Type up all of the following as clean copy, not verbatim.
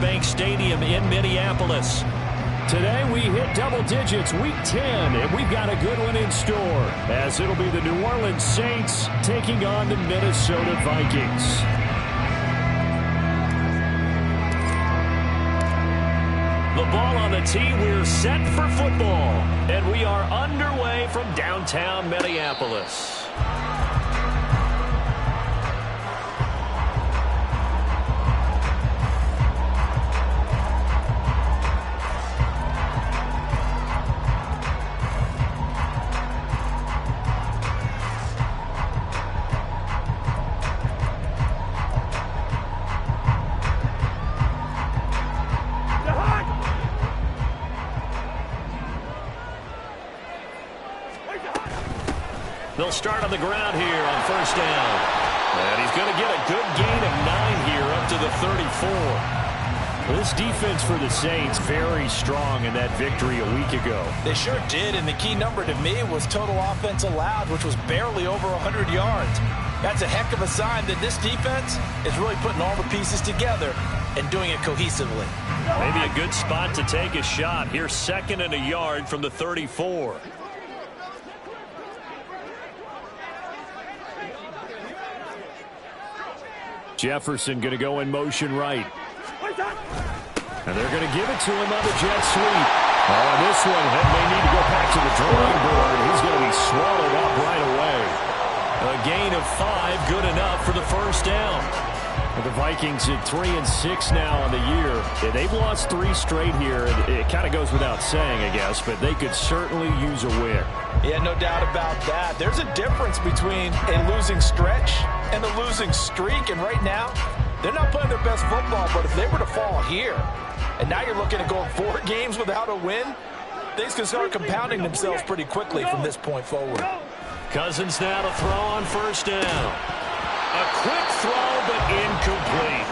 Bank Stadium in Minneapolis. Today we hit double digits, week 10, and we've got a good one in store, as it'll be the New Orleans Saints taking on the Minnesota Vikings. The ball on the tee, we're set for football, and we are underway from downtown Minneapolis. They'll start on the ground here on first down. And he's going to get a good gain of 9 here up to the 34. This defense for the Saints very strong in that victory a week ago. They sure did, and the key number to me was total offense allowed, which was barely over 100 yards. That's a heck of a sign that this defense is really putting all the pieces together and doing it cohesively. Maybe a good spot to take a shot. Here's 2nd and a yard from the 34. Jefferson going to go in motion right. And they're going to give it to him on the jet sweep. Oh, and this one, they need to go back to the drawing board. He's going to be swallowed up right away. A gain of 5, good enough for the first down. The Vikings at 3-6 now on the year. Yeah, they've lost 3 straight here. It kind of goes without saying, I guess, but they could certainly use a win. Yeah, no doubt about that. There's a difference between a losing stretch and a losing streak, and right now, they're not playing their best football, but if they were to fall here, and now you're looking at going 4 games without a win, things can start compounding themselves pretty quickly from this point forward. Cousins now to throw on first down. A quick throw, but incomplete.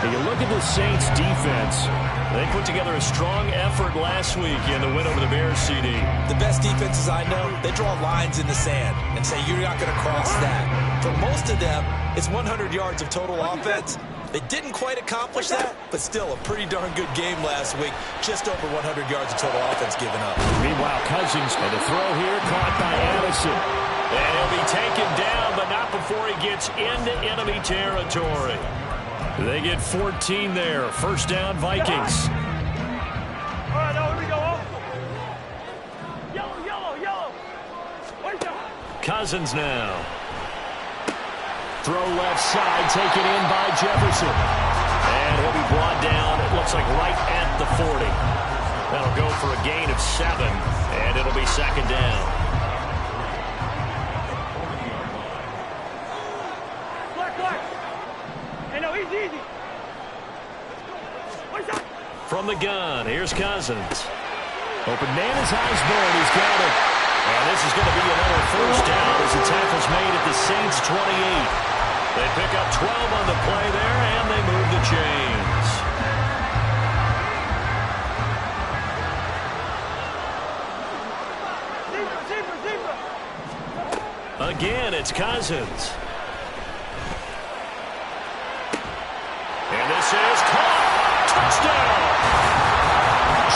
You look at the Saints defense. They put together a strong effort last week in the win over the Bears, CD. The best defenses I know, they draw lines in the sand and say you're not going to cross that. For most of them, it's 100 yards of total offense. They didn't quite accomplish that, but still a pretty darn good game last week. Just over 100 yards of total offense given up. Meanwhile, Cousins, and the throw here caught by Addison. And he'll be taken down, but not before he gets into enemy territory. They get 14 there. First down, Vikings. All right, now here we go. Yellow. Cousins now. Throw left side, taken in by Jefferson. And he'll be brought down, it looks like right at the 40. That'll go for a gain of 7, and it'll be 2nd down. Easy. From the gun, here's Cousins. Open man is Osborne, he's got it. And this is going to be another first down as the tackle's made at the Saints 28. They pick up 12 on the play there, and they move the chains. Again, it's Cousins. And this is caught. Touchdown.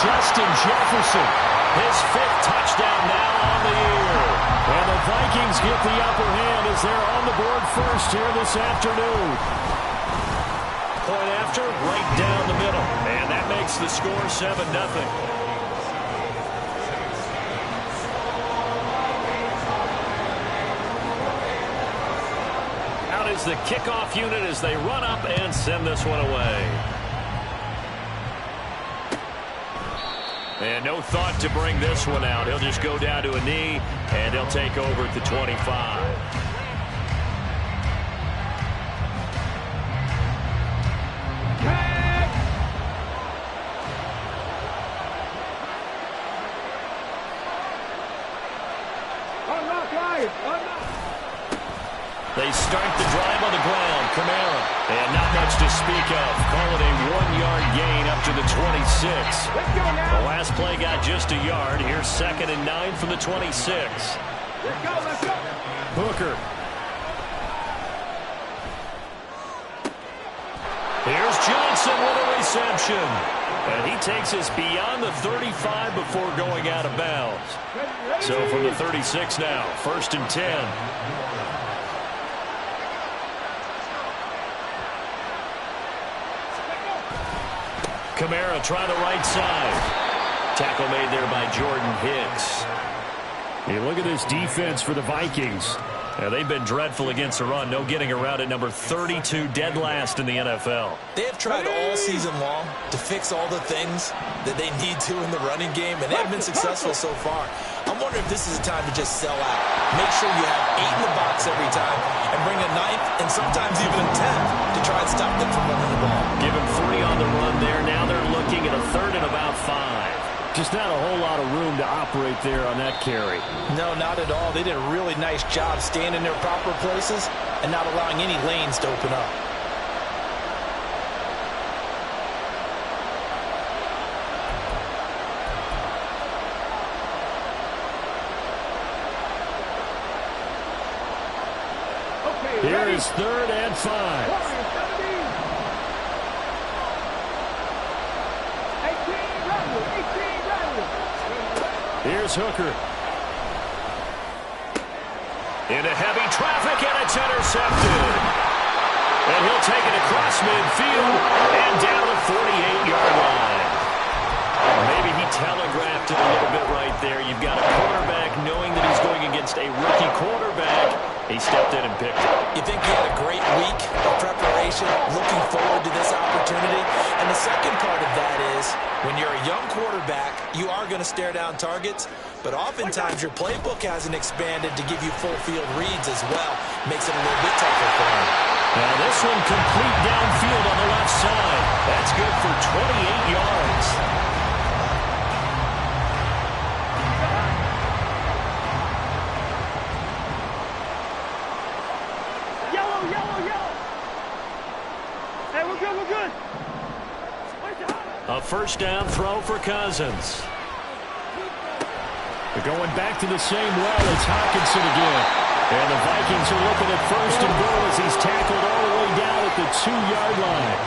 Justin Jefferson, his 5th touchdown now on the year. And the Vikings get the upper hand as they're on the board first here this afternoon. Point after, right down the middle. And that makes the score 7-0. Is the kickoff unit as they run up and send this one away. And no thought to bring this one out. He'll just go down to a knee, and he'll take over at the 25. They start the drive on the ground. Kamara. And not much to speak of. Call it a 1-yard gain up to the 26. The last play got just a yard. Here's 2nd and 9 from the 26. Let's go. Hooker. Here's Johnson with a reception. And he takes us beyond the 35 before going out of bounds. So from the 36 now, 1st and 10. Kamara try the right side. Tackle made there by Jordan Hicks. Hey, look at this defense for the Vikings. Yeah, they've been dreadful against the run. No getting around at number 32, dead last in the NFL. They have tried all season long to fix all the things that they need to in the running game, and they have been successful so far. I'm wondering if this is a time to just sell out. Make sure you have 8 in the box every time and bring a 9th and sometimes even a 10th to try and stop them from running the ball. Give them 3 on the run there. Now they're looking at a 3rd and about 5. Just not a whole lot of room to operate there on that carry. No, not at all. They did a really nice job staying in their proper places and not allowing any lanes to open up. Here is 3rd and 5. Here's Hooker. Into heavy traffic, and it's intercepted. And he'll take it across midfield and down the 48-yard line. Maybe he telegraphed it a little bit right there. You've got a quarterback knowing that he's going against a rookie quarterback. He stepped in and picked it. You think he had a great week of preparation, looking forward to this opportunity? And the second part of that is, when you're a young quarterback, you are going to stare down targets, but oftentimes your playbook hasn't expanded to give you full field reads as well. Makes it a little bit tougher for him. Now this one complete downfield on the left side. That's good for 28 yards. A 1st down throw for Cousins. They're going back to the same well. It's Hockenson again. And the Vikings are looking at 1st and goal as he's tackled all the way down at the 2-yard line.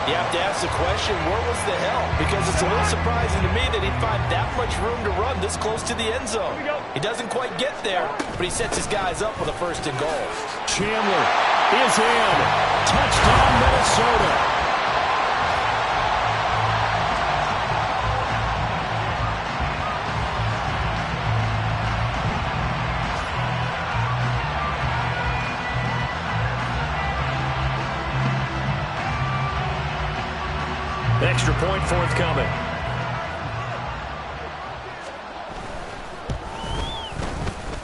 You have to ask the question, where was the help? Because it's a little surprising to me that he'd find that much room to run this close to the end zone. He doesn't quite get there, but he sets his guys up with a 1st and goal. Chandler is in. Touchdown, Minnesota. Extra point forthcoming.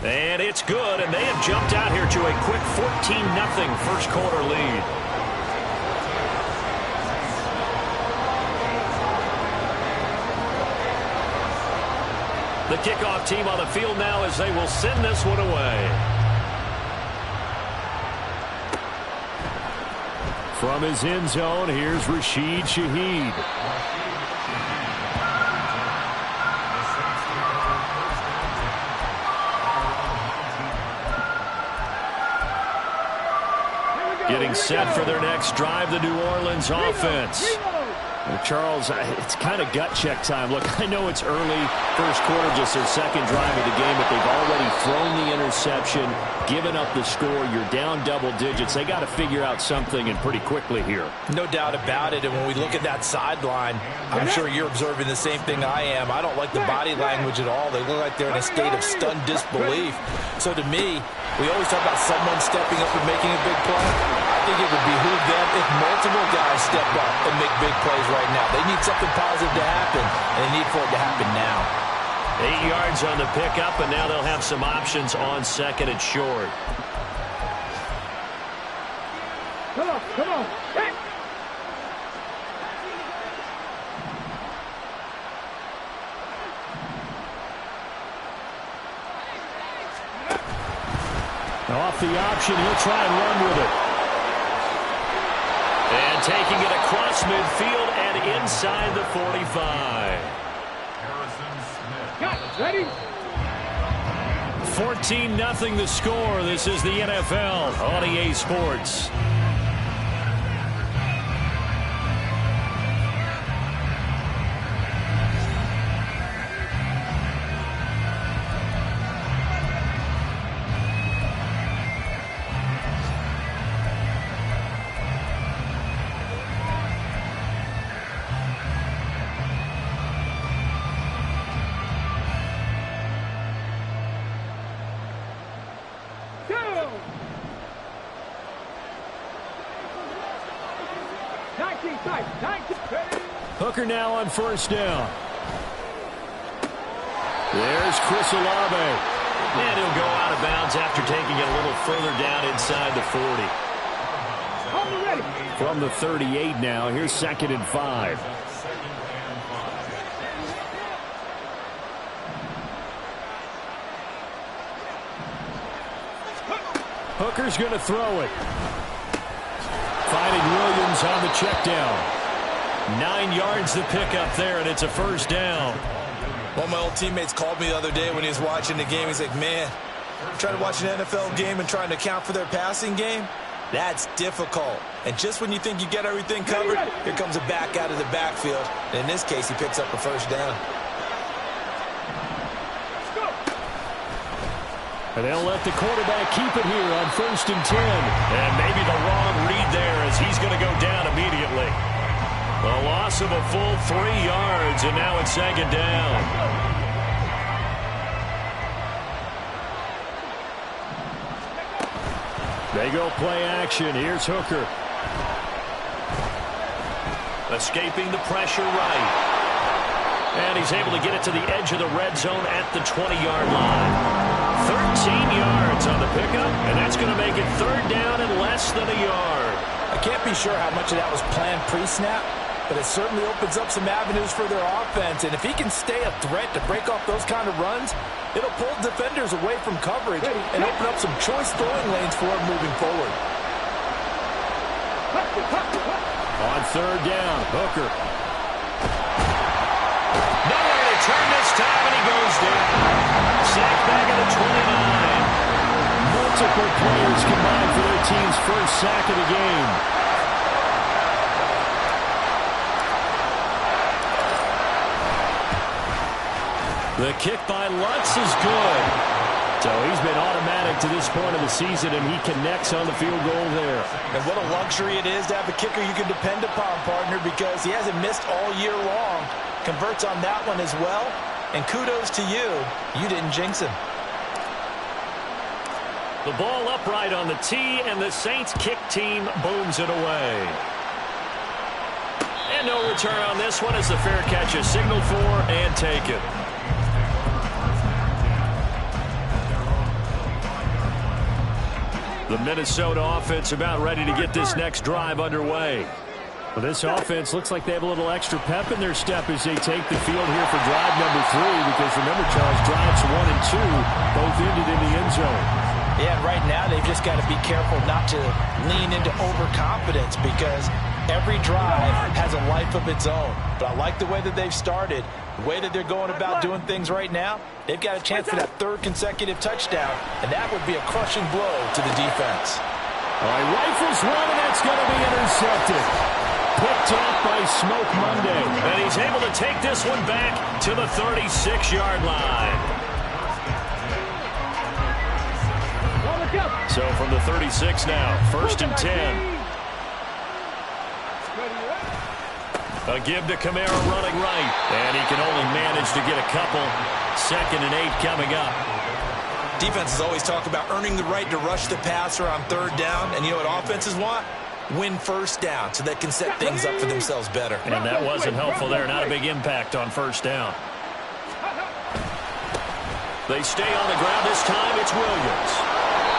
And it's good, and they have jumped out here to a quick 14-0 first quarter lead. The kickoff team on the field now as they will send this one away. From his end zone, here's Rashid Shaheed. Getting set for their next drive, the New Orleans offense. Charles, it's kind of gut check time. Look, I know it's early, first quarter, just their 2nd drive of the game, but they've already thrown the interception, given up the score. You're down double digits. They got to figure out something, and pretty quickly here. No doubt about it, and when we look at that sideline, I'm sure you're observing the same thing I am. I don't like the body language at all. They look like they're in a state of stunned disbelief. So to me, we always talk about someone stepping up and making a big play. I think it would behoove them if multiple guys step up and make big plays right now. They need something positive to happen, and they need for it to happen now. 8 yards on the pickup, and now they'll have some options on 2nd and short. Come on, come on. Hey. Off the option, he'll try and run with it. And taking it across midfield and inside the 45. Ready? 14-0 the score. This is the NFL on EA Sports. Hooker now on first down. There's Chris Olave. And he'll go out of bounds after taking it a little further down inside the 40. From the 38 now, here's 2nd and 5. Hooker's going to throw it. Finding Williams on the check down. 9 yards to pick up there, and it's a first down. One of my old teammates called me the other day when he was watching the game. He's like, man, trying to watch an NFL game and trying to account for their passing game, that's difficult. And just when you think you get everything covered, here comes a back out of the backfield. And in this case, he picks up a first down. And they'll let the quarterback keep it here on 1st and 10. And maybe the wrong read there as he's going to go down immediately. A loss of a full 3 yards, and now it's 2nd down. They go play action. Here's Hooker. Escaping the pressure right. And he's able to get it to the edge of the red zone at the 20-yard line. 13 yards on the pickup, and that's going to make it 3rd down and less than a yard. I can't be sure how much of that was planned pre-snap, but it certainly opens up some avenues for their offense. And if he can stay a threat to break off those kind of runs, it'll pull defenders away from coverage and open up some choice throwing lanes for him moving forward. On 3rd down, Hooker. Nowhere to turn this time, and he goes down. Sacked back at the 29. Multiple players combined for their team's first sack of the game. The kick by Lutz is good. So he's been automatic to this point of the season, and he connects on the field goal there. And what a luxury it is to have a kicker you can depend upon, partner, because he hasn't missed all year long. Converts on that one as well. And kudos to you. You didn't jinx him. The ball upright on the tee, and the Saints kick team booms it away. And no return on this one as the fair catch is signaled for and taken. The Minnesota offense about ready to get this next drive underway. Well, this offense looks like they have a little extra pep in their step as they take the field here for drive number 3, because remember, Charles, drives 1 and 2 both ended in the end zone. Yeah, right now they've just got to be careful not to lean into overconfidence, because every drive has a life of its own. But I like the way that they've started, the way that they're going about doing things right now. They've got a chance for that 3rd consecutive touchdown, and that would be a crushing blow to the defense. All right, rifles one, and that's going to be intercepted. Picked off by Smoke Monday. And he's able to take this one back to the 36-yard line. So from the 36 now, 1st and 10. A give to Kamara running right. And he can only manage to get a couple. 2nd and 8 coming up. Defenses always talk about earning the right to rush the passer on 3rd down. And you know what offenses want? Win 1st down so they can set things up for themselves better. And that wasn't helpful there. Not a big impact on 1st down. They stay on the ground this time. It's Williams.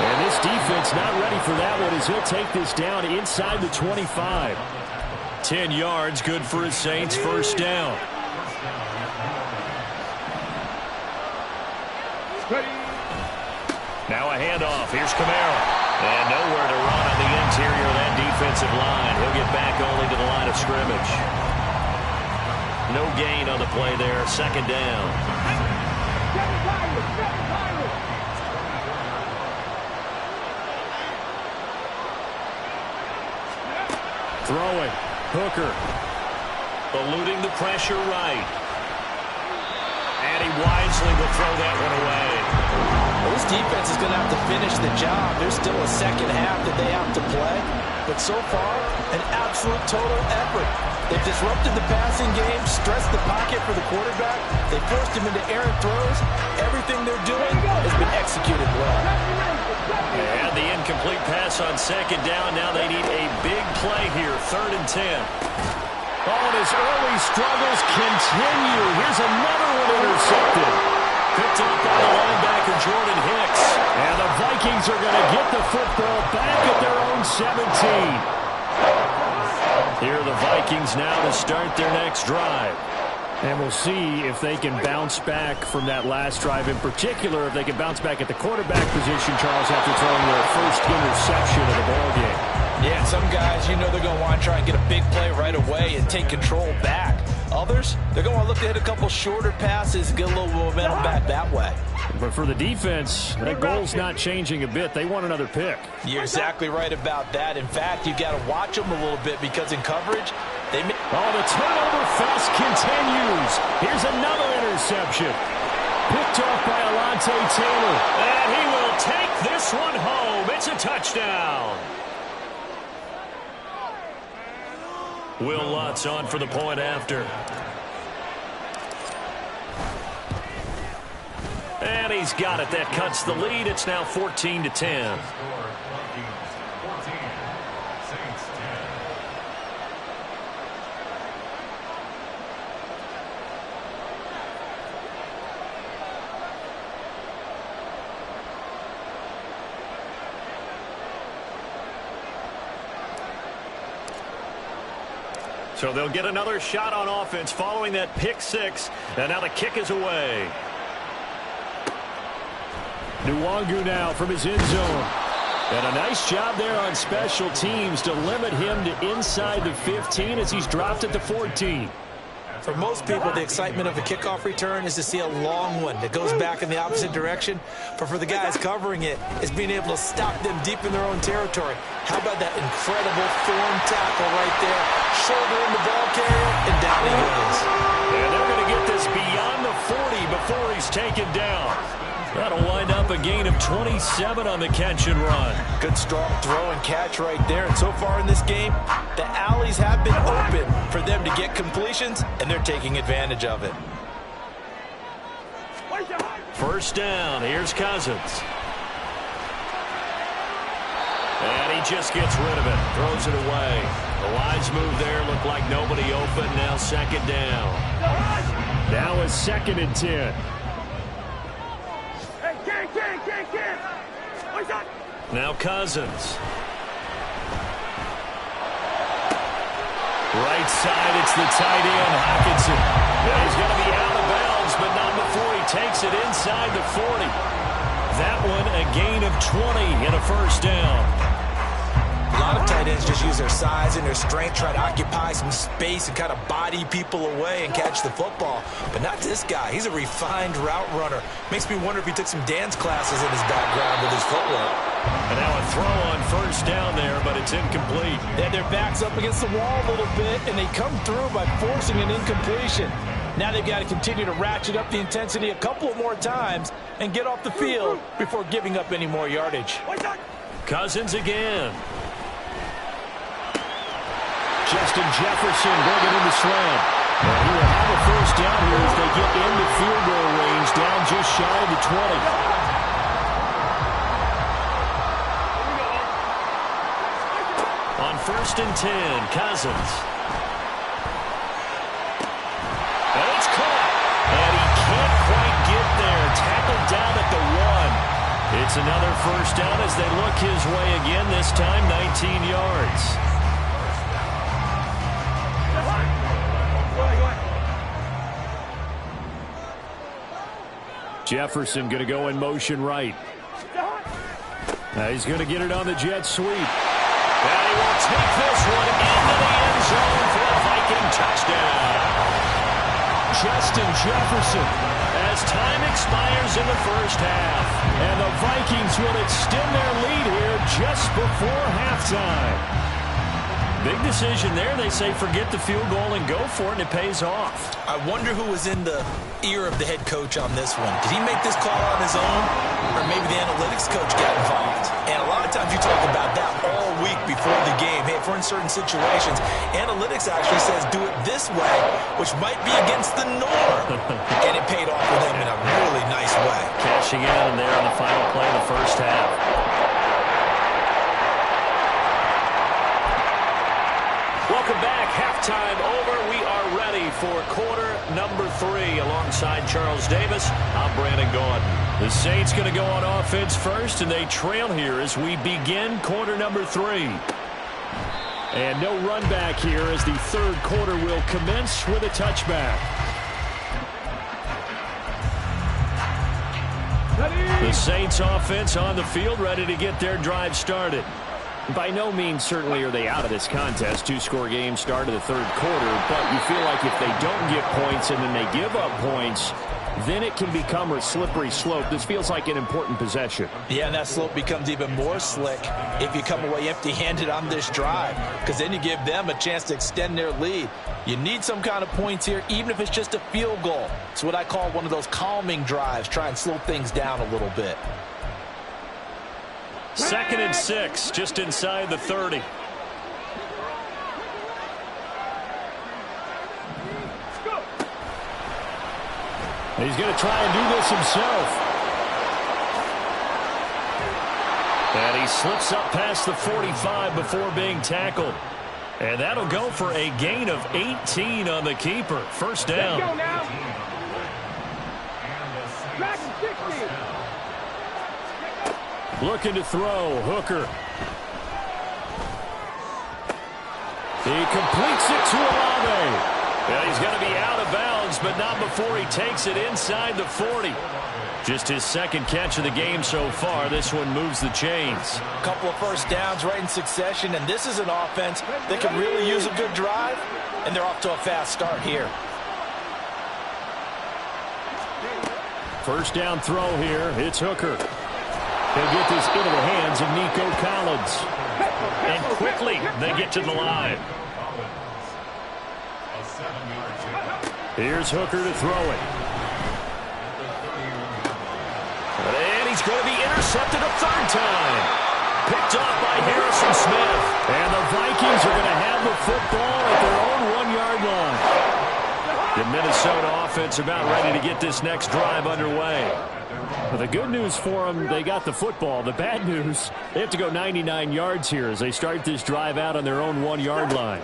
And this defense not ready for that one as he'll take this down inside the 25. 10 yards, good for his Saints, 1st down. Now a handoff. Here's Kamara. And nowhere to run on the interior of that defensive line. He'll get back only to the line of scrimmage. No gain on the play there. 2nd down. Throwing. Hooker. Eluding the pressure right. And he wisely will throw that one away. Well, this defense is going to have to finish the job. There's still a 2nd half that they have to play. But so far, an absolute total effort. They've disrupted the passing game, stressed the pocket for the quarterback. They forced him into errant throws. Everything they're doing has been executed well. And the incomplete pass on second down. Now they need a big play here, 3rd and 10. Oh, and his early struggles continue. Here's another one intercepted. Picked up by the linebacker, Jordan Hicks. And the Vikings are going to get the football back at their own 17. Here are the Vikings now to start their next drive. And we'll see if they can bounce back from that last drive. In particular, if they can bounce back at the quarterback position, Charles, after throwing their first interception of the ballgame. Yeah, some guys, you know they're going to want to try and get a big play right away and take control back. Others, they're going to look to hit a couple shorter passes and get a little momentum back that way. But for the defense, that goal's not changing a bit. They want another pick. You're exactly right about that. In fact, you've got to watch them a little bit because in coverage, they may... Oh, the turnover fest continues. Here's another interception. Picked off by Alontae Taylor. And he will take this one home. It's a touchdown. Will Lutz on for the point after. And he's got it. That cuts the lead. It's now 14-10. So they'll get another shot on offense following that pick six. And now the kick is away. Nwangu now from his end zone. And a nice job there on special teams to limit him to inside the 15 as he's dropped at the 14. For most people, the excitement of a kickoff return is to see a long one that goes back in the opposite direction. But for the guys covering it, it's being able to stop them deep in their own territory. How about that incredible form tackle right there? Shoulder in the ball carrier, and down he goes. And they're going to get this beyond the 40 before he's taken down. That'll wind up a gain of 27 on the catch and run. Good strong throw and catch right there. And so far in this game, the alleys have been open for them to get completions, and they're taking advantage of it. First down. Here's Cousins. And he just gets rid of it. Throws it away. The wise move there. Looked like nobody open. Now second down. Now a 2nd and 10. Now Cousins. Right side, it's the tight end, Hockenson. And he's going to be out of bounds, but not before he takes it inside the 40. That one a gain of 20 and a first down. A lot of tight ends just use their size and their strength, try to occupy some space and kind of body people away and catch the football. But not this guy. He's a refined route runner. Makes me wonder if he took some dance classes in his background with his footwork. And now a throw on first down there, but it's incomplete. They had their backs up against the wall a little bit, and they come through by forcing an incompletion. Now they've got to continue to ratchet up the intensity a couple of more times and get off the field before giving up any more yardage. Cousins again. Justin Jefferson bringing in the slant. And he will have a first down here as they get into field goal range, down just shy of the 20. On 1st and 10, Cousins. And it's caught. And he can't quite get there. Tackled down at the 1. It's another first down as they look his way again, this time 19 yards. Jefferson going to go in motion right. He's going to get it on the jet sweep. And he will take this one into the end zone for a Viking touchdown. Justin Jefferson. As time expires in the first half. And the Vikings will extend their lead here just before halftime. Big decision there. They say forget the field goal and go for it, and it pays off. I wonder who was in the ear of the head coach on this one. Did he make this call on his own? Or maybe the analytics coach got involved? And a lot of times you talk about that all week before the game. Hey, for in certain situations, analytics actually says do it this way, which might be against the norm. And it paid off for them in a really nice way. Cashing in there on the final play of the first half. Welcome back. Halftime over. We are ready for quarter number 3. Alongside Charles Davis, I'm Brandon Gordon. The Saints going to go on offense first, and they trail here as we begin quarter number 3. And no run back here as the third quarter will commence with a touchback. The Saints offense on the field, ready to get their drive started. By no means certainly are they out of this contest. 2-score game start of the third quarter, but you feel like if they don't get points and then they give up points, then it can become a slippery slope. This feels like an important possession. Yeah, and that slope becomes even more slick if you come away empty-handed on this drive, because then you give them a chance to extend their lead. You need some kind of points here, even if it's just a field goal. It's what I call one of those calming drives. Try and slow things down a little bit. 2nd and 6, just inside the 30. He's going to try and do this himself. And he slips up past the 45 before being tackled. And that'll go for a gain of 18 on the keeper. First down. Let's go now. Track 60. Looking to throw, Hooker. He completes it to Olave. Well, he's going to be out of bounds, but not before he takes it inside the 40. Just his second catch of the game so far. This one moves the chains. A couple of first downs right in succession, and this is an offense that can really use a good drive, and they're off to a fast start here. First down throw here. It's Hooker. He'll get this into the hands of Nico Collins. And quickly, they get to the line. Here's Hooker to throw it. And he's going to be intercepted a third time. Picked off by Harrison Smith. And the Vikings are going to have the football at their own 1-yard line. The Minnesota offense about ready to get this next drive underway. Well, the good news for them, they got the football. The bad news, they have to go 99 yards here as they start this drive out on their own 1-yard line.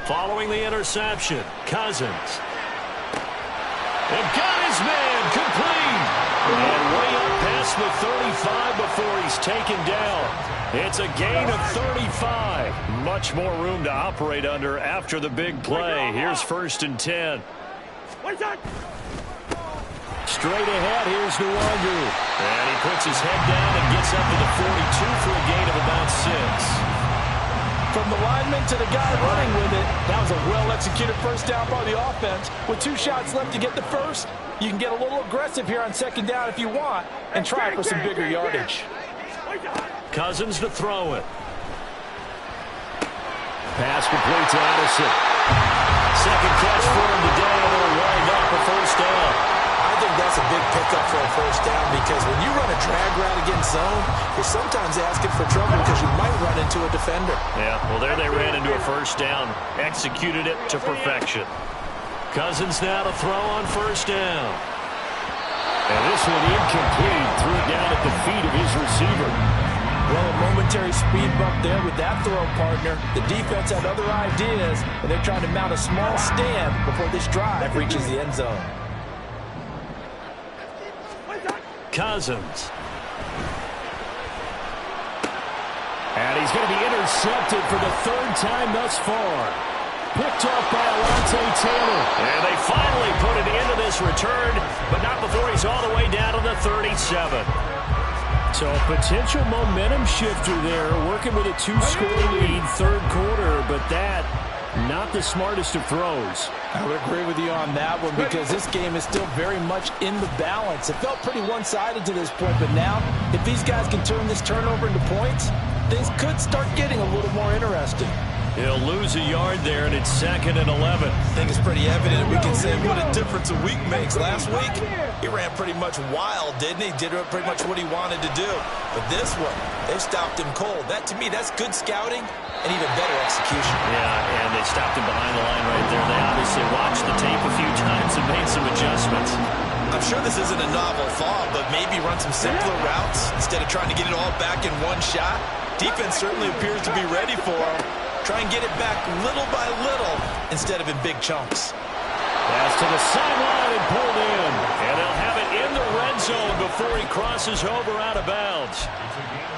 Following the interception, Cousins. They've got his man complete. And way up past the 35 before he's taken down. It's a gain of 35. Much more room to operate under after the big play. Here's 1st and 10. Straight ahead, here's Nwangu. And he puts his head down and gets up to the 42 for a gain of about 6. From the lineman to the guy running with it, that was a well-executed first down by the offense. With 2 shots left to get the first, you can get a little aggressive here on 2nd down if you want and try for some bigger yardage. Cousins to throw it. Pass complete to Addison. Second catch for him today, and it'll wind up a first down. I think that's a big pickup for a first down because when you run a drag route against zone, you're sometimes asking for trouble because you might run into a defender. Yeah, well, there they ran into a first down. Executed it to perfection. Cousins now to throw on first down. And this one incomplete. Threw it down at the feet of his receiver. Well, a momentary speed bump there with that throw partner. The defense had other ideas, and they're trying to mount a small stand before this drive reaches the end zone. Cousins. And he's going to be intercepted for the 3rd time thus far. Picked off by Alontae Taylor. And they finally put it into this return, but not before he's all the way down to the 37. So a potential momentum shifter there, working with a 2-score lead, 3rd quarter, but that, not the smartest of throws. I would agree with you on that one because this game is still very much in the balance. It felt pretty one-sided to this point, but now, if these guys can turn this turnover into points, things could start getting a little more interesting. He'll lose a yard there, and it's 2nd and 11. I think it's pretty evident we can say what a difference a week makes. Last week, he ran pretty much wild, didn't he? Did pretty much what he wanted to do. But this one, they stopped him cold. That, to me, that's good scouting and even better execution. Yeah, and they stopped him behind the line right there. They obviously watched the tape a few times and made some adjustments. I'm sure this isn't a novel thought, but maybe run some simpler routes instead of trying to get it all back in one shot. Defense certainly appears to be ready for him. Try and get it back little by little instead of in big chunks. Pass to the sideline and pulled in. And they'll have it in the red zone before he crosses over out of bounds.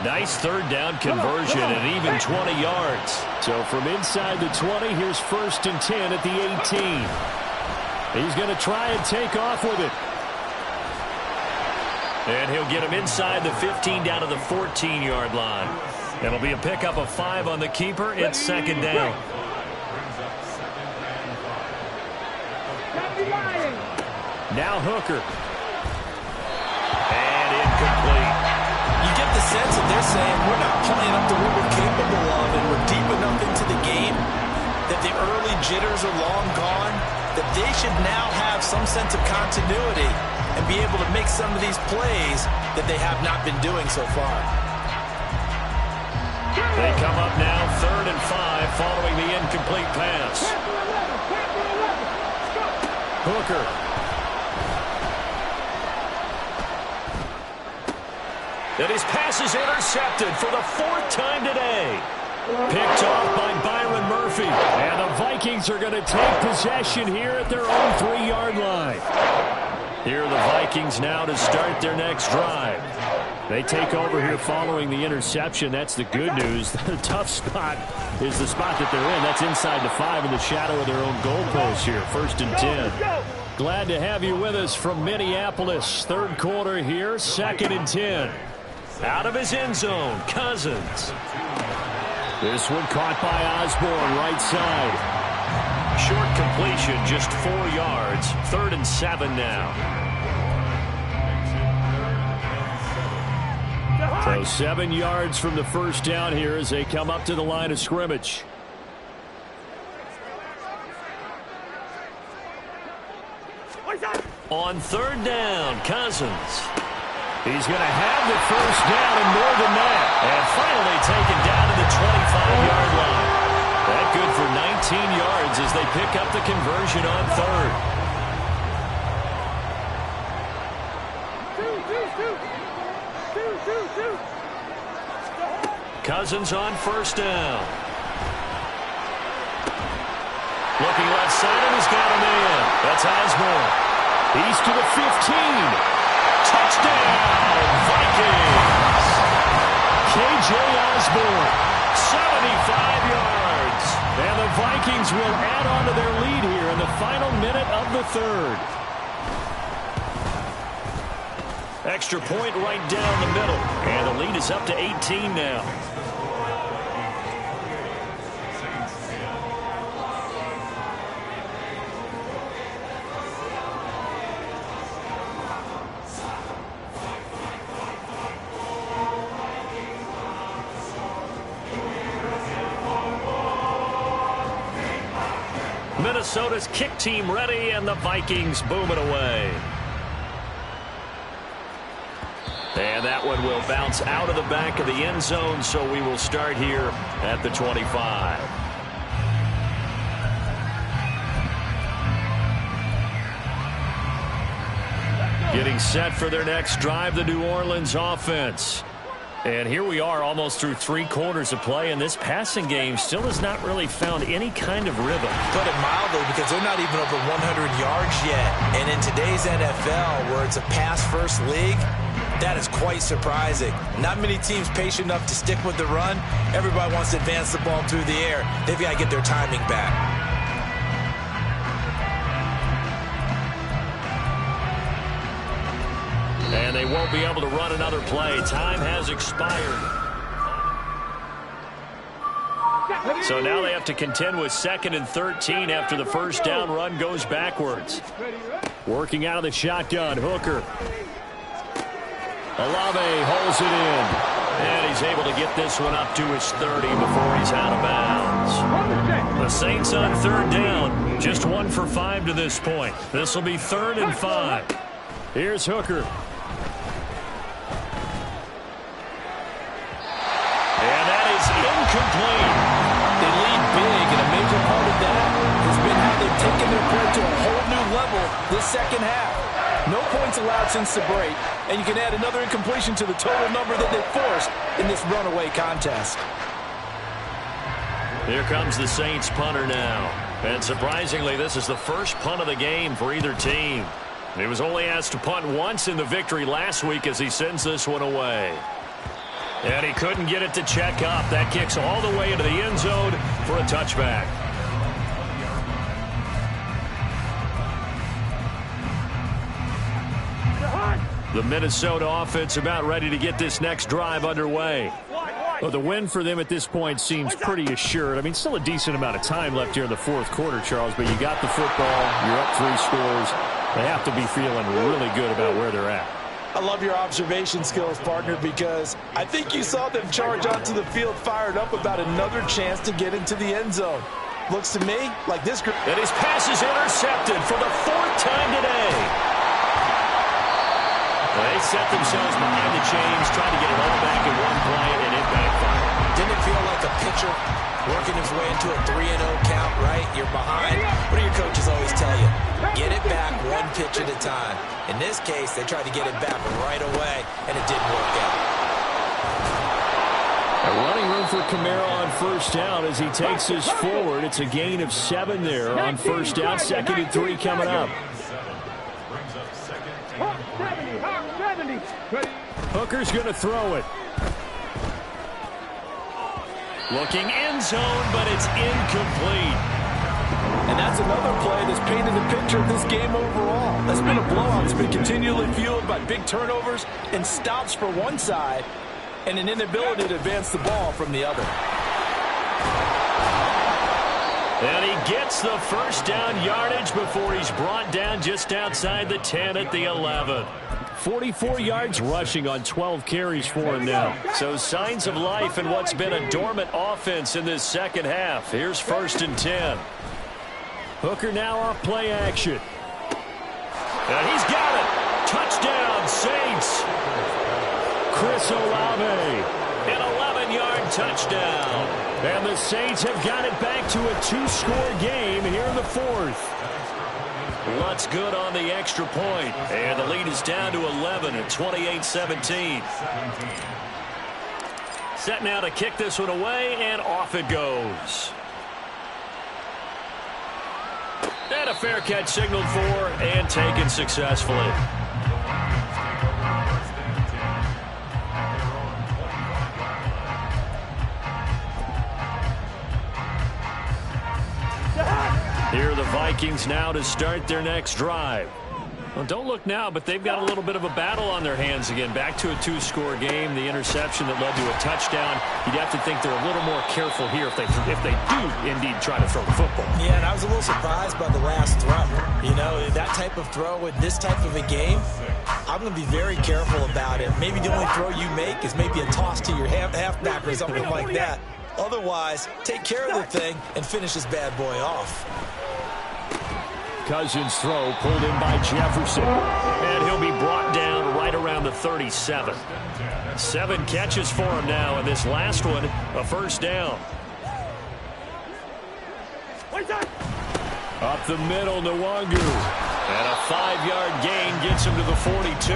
Nice 3rd down conversion and even 20 yards. So from inside the 20, here's 1st and 10 at the 18. He's going to try and take off with it. And he'll get him inside the 15 down to the 14-yard line. It'll be a pickup of 5 on the keeper. It's 2nd down. Now Hooker. And incomplete. You get the sense that they're saying we're not playing up to what we're capable of, and we're deep enough into the game that the early jitters are long gone, that they should now have some sense of continuity and be able to make some of these plays that they have not been doing so far. They come up now 3rd and 5 following the incomplete pass. Hooker. And his pass is intercepted for the 4th time today. Picked off by Byron Murphy. And the Vikings are going to take possession here at their own 3-yard line. Here are the Vikings now to start their next drive. They take over here following the interception. That's the good news. The tough spot is the spot that they're in. That's inside the 5 in the shadow of their own goalpost here. 1st and 10. Glad to have you with us from Minneapolis. 3rd quarter here. 2nd and 10. Out of his end zone, Cousins. This one caught by Osborne, right side. Short completion, just 4 yards. 3rd and 7 now. So 7 yards from the 1st down here as they come up to the line of scrimmage. On 3rd down, Cousins. He's going to have the 1st down and more than that. And finally taken down to the 25-yard line. That good for 19 yards as they pick up the conversion on 3rd. Cousins on 1st down. Looking left side, and he's got him in. That's Osborne. He's to the 15. Touchdown, Vikings. K.J. Osborne. 75 yards. And the Vikings will add on to their lead here in the final minute of the 3rd. Extra point right down the middle. And the lead is up to 18 now. Minnesota's kick team ready, and the Vikings boom it away. And that one will bounce out of the back of the end zone, so we will start here at the 25. Getting set for their next drive, the New Orleans offense. And here we are almost through 3 quarters of play, and this passing game still has not really found any kind of rhythm. Put it mildly, because they're not even over 100 yards yet. And in today's NFL, where it's a pass-first league, that is quite surprising. Not many teams patient enough to stick with the run. Everybody wants to advance the ball through the air. They've got to get their timing back. And they won't be able to run another play. Time has expired. So now they have to contend with 2nd and 13 after the 1st down run goes backwards. Working out of the shotgun, Hooker. Olave holds it in. And he's able to get this one up to his 30 before he's out of bounds. The Saints on third down. Just 1 for 5 to this point. This will be 3rd and 5. Here's Hooker. And that is incomplete. They lead big, and a major part of that has been how they've taken their play to a whole new level this second half. No points allowed since the break, and you can add another incompletion to the total number that they forced in this runaway contest. Here comes the Saints punter now. And surprisingly, this is the first punt of the game for either team. He was only asked to punt once in the victory last week as he sends this one away. And he couldn't get it to check up. That kicks all the way into the end zone for a touchback. The Minnesota offense about ready to get this next drive underway. Well, the win for them at this point seems pretty assured. I mean, still a decent amount of time left here in the fourth quarter, Charles, but you got the football, you're up 3 scores. They have to be feeling really good about where they're at. I love your observation skills, partner, because I think you saw them charge onto the field fired up about another chance to get into the end zone. Looks to me like this group. And his pass is intercepted for the 4th time today. They set themselves behind the chains, trying to get it all back in one play, and it backfired. Didn't it feel like a pitcher working his way into a 3-0 count, right? You're behind. What do your coaches always tell you? Get it back 1 pitch at a time. In this case, they tried to get it back right away, and it didn't work out. A running room for Kamara on first down as he takes this forward. It's a gain of 7 there on first down. 2nd and 3 coming up. Hooker's going to throw it. Looking end zone, but it's incomplete. And that's another play that's painted the picture of this game overall. That's been a blowout. It's been continually fueled by big turnovers and stops for one side and an inability to advance the ball from the other. And he gets the first down yardage before he's brought down just outside the 10 at the 11. 44 yards rushing on 12 carries for him now. So signs of life in what's been a dormant offense in this second half. Here's 1st and 10. Hooker now off play action. And he's got it. Touchdown, Saints. Chris Olave. An 11-yard touchdown. And the Saints have got it back to a 2-score game here in the 4th. What's good on the extra point. And the lead is down to 11 at 28-17. Set now to kick this one away, and off it goes. And a fair catch signaled for and taken successfully. Here are the Vikings now to start their next drive. Well, don't look now, but they've got a little bit of a battle on their hands again. Back to a 2-score game. The interception that led to a touchdown. You'd have to think they're a little more careful here if they do indeed try to throw the football. Yeah, and I was a little surprised by the last throw. You know, that type of throw in this type of a game, I'm going to be very careful about it. Maybe the only throw you make is maybe a toss to your halfback or something like that. Otherwise, take care of the thing and finish this bad boy off. Cousins' throw pulled in by Jefferson. And he'll be brought down right around the 37. 7 catches for him now, and this last one, a first down. Up the middle, Nwangu. And a 5-yard gain gets him to the 42.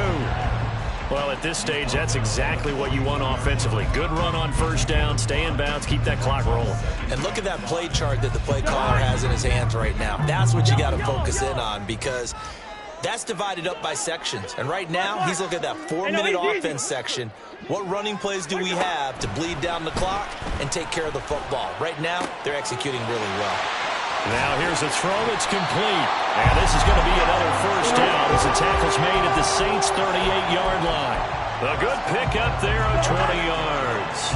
Well, at this stage, that's exactly what you want offensively. Good run on first down, stay in bounds, keep that clock rolling. And look at that play chart that the play caller has in his hands right now. That's what you got to focus in on, because that's divided up by sections. And right now, he's looking at that 4-minute offense section. What running plays do we have to bleed down the clock and take care of the football? Right now, they're executing really well. Now here's a throw that's complete. And this is going to be another first down as the tackle's made at the Saints' 38-yard line. A good pickup there of 20 yards.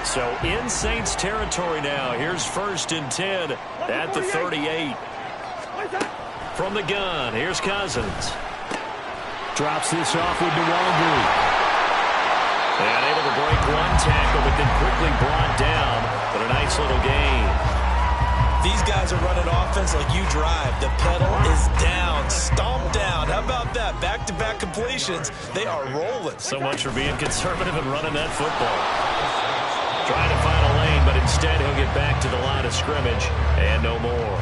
So in Saints territory now. Here's 1st and 10 at the 38. From the gun, here's Cousins. Drops this off with Nwangu. And able to break one tackle, but then quickly brought down. But a nice little gain. These guys are running offense like you drive. The pedal is down, stomped down. How about that? Back-to-back completions. They are rolling. So much for being conservative and running that football. Trying to find a lane, but instead he'll get back to the line of scrimmage and no more.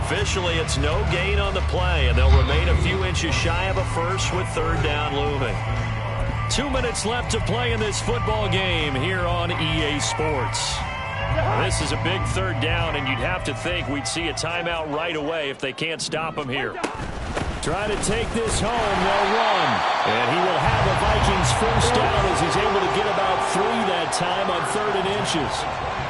Officially, it's no gain on the play, and they'll remain a few inches shy of a first with third down looming. 2 minutes left to play in this football game here on EA Sports. This is a big third down, and you'd have to think we'd see a timeout right away if they can't stop him here. Trying to take this home, they'll run. And he will have a Vikings first down as he's able to get about 3 that time on 3rd and inches.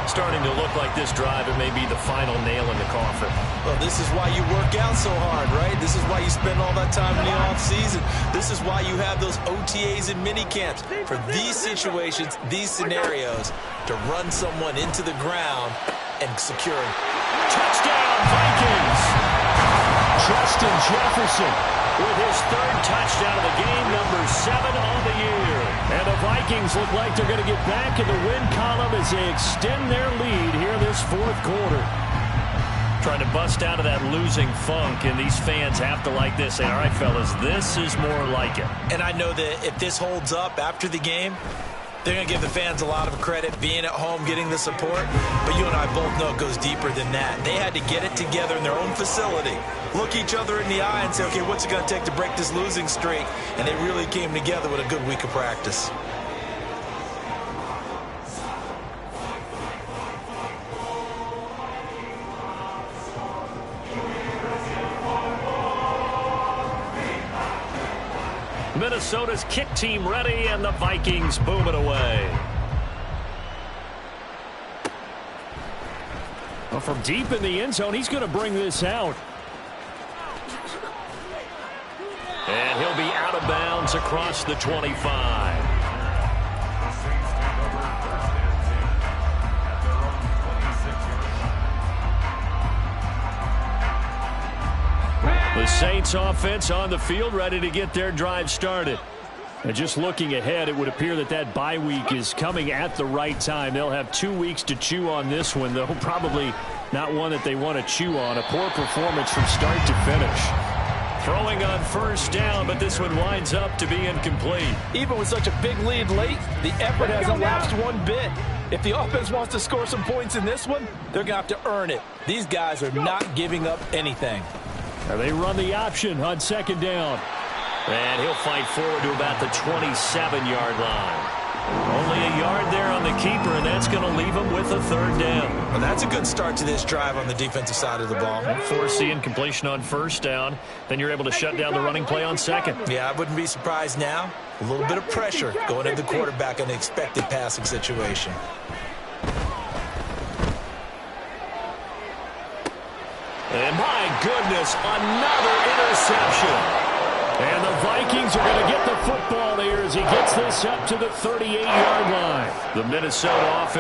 Starting to look like this drive, it may be the final nail in the coffin. Well, this is why you work out so hard, right? This is why you spend all that time in the offseason. This is why you have those OTAs and mini camps. For these situations, these scenarios, to run someone into the ground and secure him. Touchdown, Vikings! Justin Jefferson with his 3rd touchdown of the game, number 7 on the year. And the Vikings look like they're going to get back in the win column as they extend their lead here this 4th quarter. Trying to bust out of that losing funk, and these fans have to like this. Say, all right, fellas, this is more like it. And I know that if this holds up after the game, they're going to give the fans a lot of credit, being at home, getting the support. But you and I both know it goes deeper than that. They had to get it together in their own facility, look each other in the eye and say, okay, what's it going to take to break this losing streak? And they really came together with a good week of practice. Minnesota's kick team ready, and the Vikings boom it away. Well, from deep in the end zone, he's going to bring this out. And he'll be out of bounds across the 25. The Saints offense on the field, ready to get their drive started. And just looking ahead, it would appear that that bye week is coming at the right time. They'll have 2 weeks to chew on this one, though probably not one that they want to chew on. A poor performance from start to finish. Throwing on first down, but this one winds up to be incomplete. Even with such a big lead late, the effort hasn't lapsed one bit. If the offense wants to score some points in this one, they're going to have to earn it. These guys are not giving up anything. And they run the option on 2nd down. And he'll fight forward to about the 27-yard line. Only a yard there on the keeper, and that's going to leave him with a 3rd down. Well, that's a good start to this drive on the defensive side of the ball. Force the incompletion on first down. Then you're able to shut down the running play on 2nd. Yeah, I wouldn't be surprised now. A little bit of pressure going into the quarterback in an expected passing situation. And my goodness, another interception. And the Vikings are going to get the football here as he gets this up to the 38-yard line. The Minnesota offense